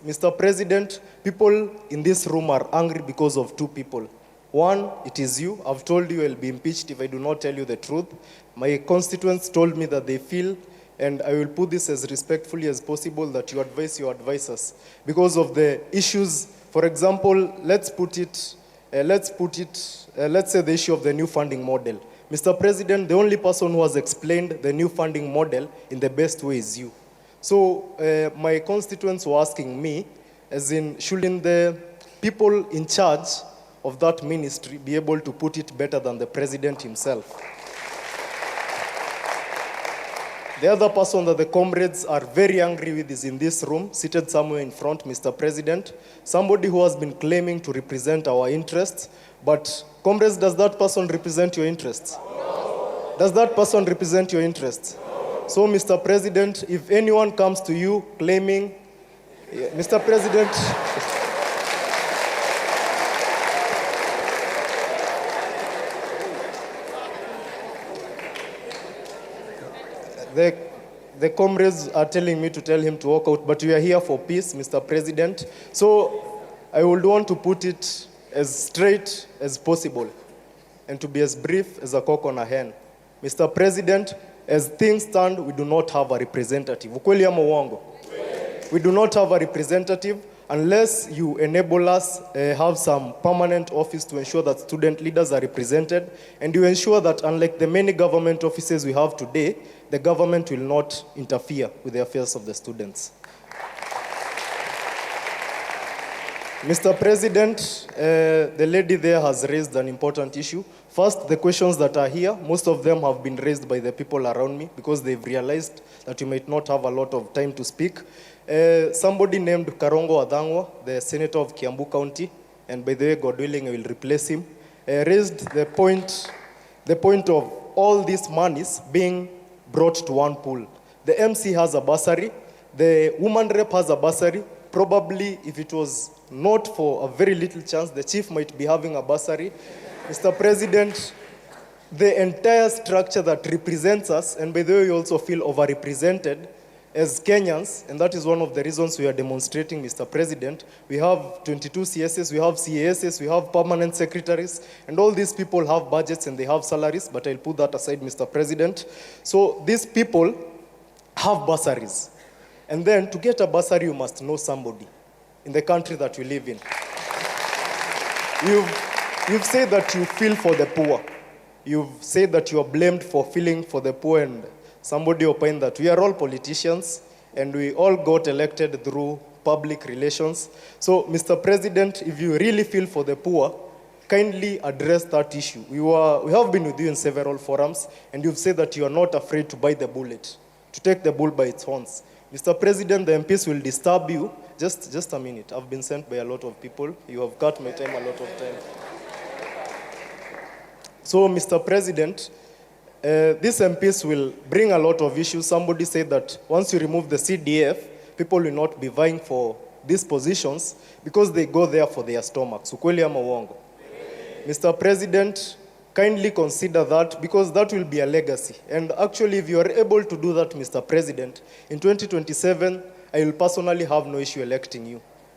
Mr. President, people in this room are angry because of two people. One, it is you. I've told you I'll be impeached if I do not tell you the truth. My constituents told me that they feel, and I will put this as respectfully as possible, that you advise your advisors because of the issues. For example, let's say the issue of the new funding model. Mr. President, the only person who has explained the new funding model in the best way is you. So my constituents were asking me, as in, shouldn't the people in charge of that ministry be able to put it better than the president himself? The other person that the comrades are very angry with is in this room, seated somewhere in front, Mr. President, somebody who has been claiming to represent our interests. But, comrades, does that person represent your interests? No. Does that person represent your interests? No. So, Mr. President, if anyone comes to you claiming, Mr. President, the comrades are telling me to tell him to walk out, but we are here for peace, Mr. President. So I would want to put it as straight as possible and to be as brief as a cock on a hen. Mr. President, as things stand, we do not have a representative. Ukweli ama uongo? We do not have a representative unless you enable us have some permanent office to ensure that student leaders are represented, and you ensure that, unlike the many government offices we have today, the government will not interfere with the affairs of the students. Mr. President, the lady there has raised an important issue. First, the questions that are here, most of them have been raised by the people around me because they've realized that you might not have a lot of time to speak. Somebody named Karongo Adangwa, the senator of Kiambu County, and by the way, God willing, I will replace him, raised the point of all these monies being brought to one pool. The MC has a bursary, the woman rep has a bursary. Probably, if it was not for a very little chance, the chief might be having a bursary. Mr. President, the entire structure that represents us, and by the way, we also feel overrepresented as Kenyans, and that is one of the reasons we are demonstrating, Mr. President. We have 22 CSS, we have CASs, we have permanent secretaries, and all these people have budgets and they have salaries, but I'll put that aside, Mr. President. So these people have bursaries. And then to get a bursary, you must know somebody in the country that we live in. You've said that you feel for the poor. You've said that you are blamed for feeling for the poor, and somebody opined that we are all politicians and we all got elected through public relations. So, Mr. President, if you really feel for the poor, kindly address that issue. We have been with you in several forums, and you've said that you are not afraid to bite the bullet, to take the bull by its horns. Mr. President, the MPs will disturb you. Just a minute. I've been sent by a lot of people. You have cut my time a lot of time. So, Mr. President, these MPs will bring a lot of issues. Somebody said that once you remove the CDF, people will not be vying for these positions because they go there for their stomachs. Ukweli ama uongo? Mr. President, kindly consider that, because that will be a legacy. And actually, if you are able to do that, Mr. President, in 2027, I will personally have no issue electing you.